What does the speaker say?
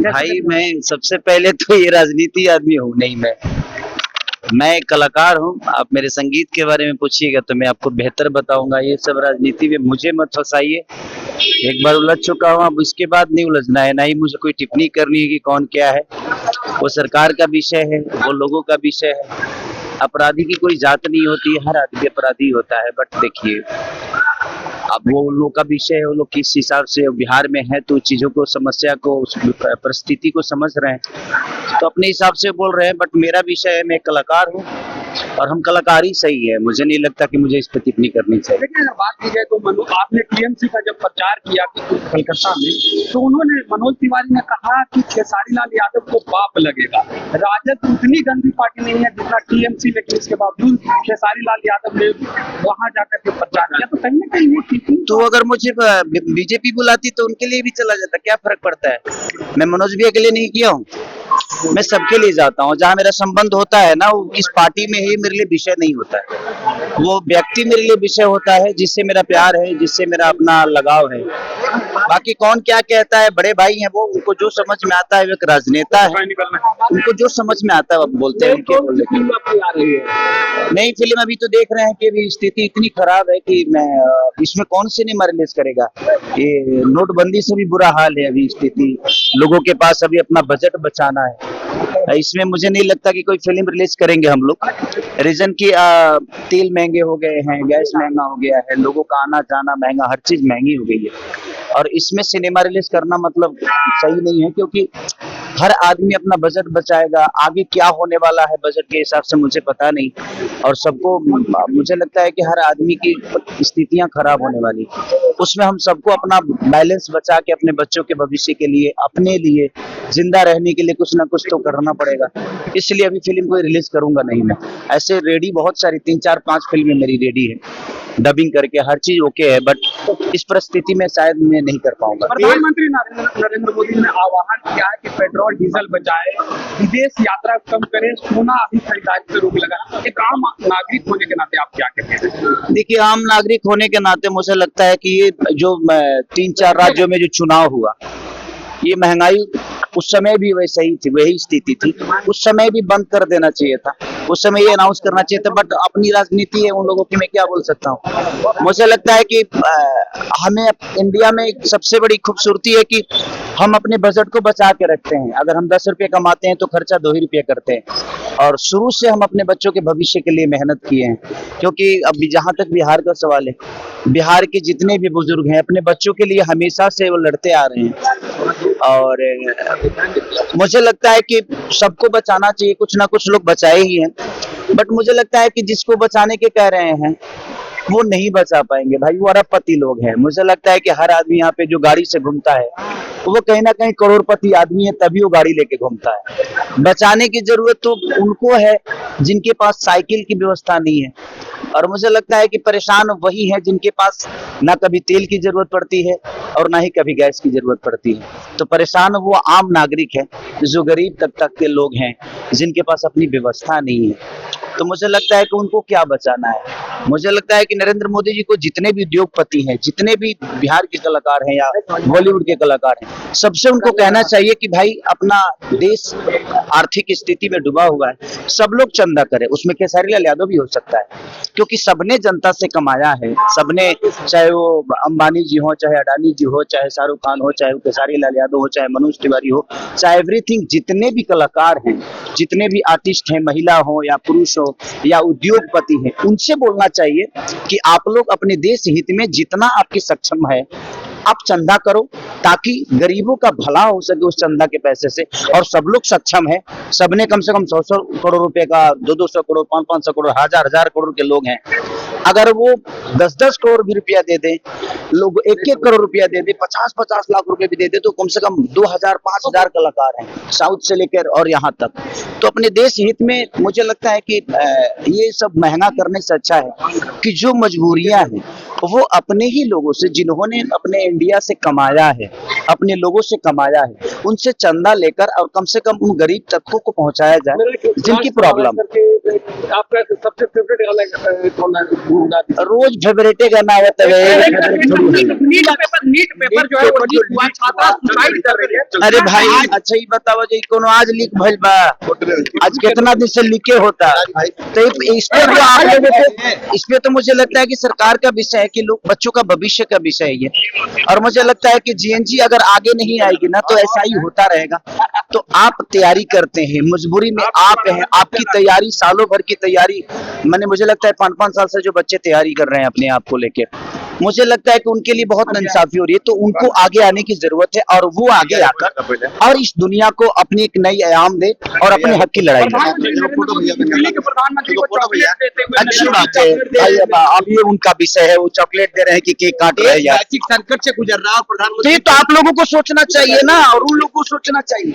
भाई मैं सबसे पहले तो ये राजनीति आदमी हूँ नहीं। मैं एक कलाकार हूँ। आप मेरे संगीत के बारे में पूछिएगा तो मैं आपको बेहतर बताऊंगा। ये सब राजनीति में मुझे मत फंसाइए। एक बार उलझ चुका हूँ, अब इसके बाद नहीं उलझना है, ना ही मुझे कोई टिप्पणी करनी है कि कौन क्या है। वो सरकार का विषय है, वो लोगों का विषय है। अपराधी की कोई जात नहीं होती है, हर आदमी अपराधी होता है। बट देखिए, अब वो लोग का विषय है, वो लोग किस हिसाब से बिहार में है तो चीजों को, समस्या को, उस परिस्थिति को समझ रहे हैं तो अपने हिसाब से बोल रहे हैं। बट मेरा विषय है, मैं एक कलाकार हूँ और हम कलाकार ही सही है। मुझे नहीं लगता कि मुझे इस पर टिप्पणी करनी चाहिए। लेकिन अगर बात की जाए तो आपने टीएमसी का जब प्रचार किया कि कलकत्ता में, तो उन्होंने, मनोज तिवारी ने कहा कि खेसारी लाल यादव को पाप लगेगा। राजद उतनी गंदी पार्टी नहीं है जितना टीएमसी, लेकिन इसके बावजूद खेसारी लाल यादव ने वहां जाकर के प्रचार किया। तो कहीं ना कहीं तो अगर मुझे बीजेपी बुलाती तो उनके लिए भी चला जाता, क्या फर्क पड़ता है। मैं मनोज भैया के लिए नहीं किया हूँ, मैं सबके लिए जाता हूँ। जहाँ मेरा संबंध होता है ना, वो किस पार्टी में है मेरे लिए विषय नहीं होता है। वो व्यक्ति मेरे लिए विषय होता है जिससे मेरा प्यार है, जिससे मेरा अपना लगाव है। बाकी कौन क्या कहता है, बड़े भाई हैं वो, उनको जो समझ में आता है। वो एक राजनेता है, उनको जो समझ में आता है वो बोलते हैं। नई फिल्म अभी तो देख रहे हैं कि अभी स्थिति इतनी खराब है कि मैं इसमें कौन सिनेमा रिलीज करेगा। ये नोटबंदी से भी बुरा हाल है अभी स्थिति। लोगों के पास अभी अपना बजट बचाना है। इसमें मुझे नहीं लगता कि कोई फिल्म रिलीज करेंगे हम लोग। रीजन की तेल महंगे हो गए हैं, गैस महंगा हो गया है, लोगों का आना जाना महंगा, हर चीज महंगी हो गई है। और इसमें सिनेमा रिलीज करना मतलब सही नहीं है, क्योंकि हर आदमी अपना बजट बचाएगा। आगे क्या होने वाला है बजट के हिसाब से मुझे पता नहीं। और सबको, मुझे लगता है कि हर आदमी की स्थितियां खराब होने वाली, उसमें हम सबको अपना बैलेंस बचा के अपने बच्चों के भविष्य के लिए, अपने लिए जिंदा रहने के लिए कुछ ना कुछ तो करना पड़ेगा। इसलिए अभी फिल्म कोई रिलीज करूंगा नहीं मैं। ऐसे रेडी बहुत सारी 3-4-5 फिल्में मेरी रेडी है, डबिंग करके हर चीज ओके है। बट इस परिस्थिति में शायद मैं नहीं कर पाऊंगा। प्रधानमंत्री नरेंद्र मोदी ने आह्वान किया है कि पेट्रोल डीजल बचाए, विदेश यात्रा कम करें, सोना अभी खरीदारी पर रोक लगा। एक आम नागरिक होने के नाते आप क्या कहते हैं? देखिए, आम नागरिक होने के नाते मुझे लगता है कि ये जो 3-4 राज्यों में जो चुनाव हुआ, ये महंगाई उस समय भी वैसे ही थी, वही स्थिति थी। उस समय भी बंद कर देना चाहिए था, उस समय ये अनाउंस करना चाहिए था। बट अपनी राजनीति है उन लोगों की, मैं क्या बोल सकता हूँ। मुझे लगता है कि हमें इंडिया में सबसे बड़ी खूबसूरती है कि हम अपने बजट को बचा के रखते हैं। अगर हम 10 रुपये कमाते हैं तो खर्चा 2 ही रुपये करते हैं। और शुरू से हम अपने बच्चों के भविष्य के लिए मेहनत किए हैं। क्योंकि अभी जहाँ तक बिहार का सवाल है, बिहार के जितने भी बुजुर्ग हैं अपने बच्चों के लिए हमेशा से वो लड़ते आ रहे हैं। और मुझे लगता है कि सबको बचाना चाहिए, कुछ ना कुछ लोग बचाए ही हैं। बट मुझे लगता है कि जिसको बचाने के कह रहे हैं वो नहीं बचा पाएंगे भाई, वो अरबपति लोग हैं। मुझे लगता है कि हर आदमी यहाँ पे जो गाड़ी से घूमता है वो कहीं ना कहीं करोड़पति आदमी है, तभी वो गाड़ी लेके घूमता है। बचाने की जरूरत तो उनको है जिनके पास साइकिल की व्यवस्था नहीं है। और मुझे लगता है कि परेशान वही है जिनके पास ना कभी तेल की जरूरत पड़ती है और ना ही कभी गैस की जरूरत पड़ती है। तो परेशान वो आम नागरिक है, जो गरीब तबका के लोग हैं, जिनके पास अपनी व्यवस्था नहीं है। तो मुझे लगता है कि उनको क्या बचाना है। मुझे लगता है कि नरेंद्र मोदी जी को जितने भी उद्योगपति हैं, जितने भी बिहार के कलाकार हैं या बॉलीवुड के कलाकार हैं, सबसे उनको कहना चाहिए कि भाई अपना देश आर्थिक स्थिति में डूबा हुआ है, सब लोग चंदा करें। उसमें खेसारी लाल यादव भी हो सकता है, क्योंकि सबने जनता से कमाया है। सबने, चाहे वो अंबानी जी हो, चाहे अडानी जी हो, चाहे शाहरुख खान हो, चाहे खेसारी लाल यादव हो, चाहे मनोज तिवारी हो, चाहे एवरीथिंग, जितने भी कलाकार हैं, जितने भी आर्टिस्ट हैं, महिला हो या पुरुष हो या उद्योगपति हैं, उनसे बोलना चाहिए कि आप लोग अपने देश हित में जितना आपकी सक्षम है आप चंदा करो, ताकि गरीबों का भला हो सके उस चंदा के पैसे से। और सब लोग सक्षम है, सबने कम से कम 100 करोड़ रुपए का, 200 करोड़, 500 करोड़, 1000 करोड़ के लोग हैं। अगर वो 10 करोड़ भी रुपया दे दे, लोग 1 करोड़ रुपया दे दे, 50 लाख रुपए भी दे दे, तो कम से कम 2000-5000 कलाकार हैं साउथ से लेकर और यहाँ तक। तो अपने देश हित में मुझे लगता है कि ये सब महंगा करने से अच्छा है कि जो मजबूरियां हैं वो अपने ही लोगों से, जिन्होंने अपने इंडिया से कमाया है, अपने लोगों से कमाया है, उनसे चंदा लेकर और कम से कम उन गरीब तबकों को पहुंचाया जाए जिनकी प्रॉब्लम। आपका सबसे फेवरेट गाना कौन है? रोज फेवरेटे गाना होता है। नीट पेपर जो है वो लीक हुआ, छात्रा सुसाइड कर रही है। अरे भाई अच्छा ही बताओ जी, कोनो आज लीक भइल बा? आज कितना दिन से लीके होता? तो इस पे तो आप लोगों को, इस पे तो मुझे लगता है कि सरकार का विषय है कि लोग बच्चों का भविष्य का विषय है ये। और मुझे लगता है कि जीएनजी अगर आगे नहीं आएगी ना तो ऐसा ही होता रहेगा। तो आप तैयारी करते हैं, मजबूरी में आप हैं, आपकी तैयारी सालों भर की तैयारी, मुझे लगता है 5-5 साल से जो बच्चे तैयारी कर रहे हैं अपने आप को लेके, मुझे लगता है कि उनके लिए बहुत नाइंसाफी हो रही है। तो उनको आगे आने की जरूरत है और वो आगे आकर और इस दुनिया को अपनी एक नई आयाम दे और अपने हक की लड़ाई लड़े। प्रधानमंत्री को चॉकलेट देते हुए अच्छी बात है भाई, अब ये उनका विषय है, वो चॉकलेट दे रहे हैं कि केक काट रहे हैं यार। संकट से गुजर रहा है तो प्रधानमंत्री। ये तो आप लोगों को सोचना चाहिए ना, और उन लोगों को सोचना चाहिए।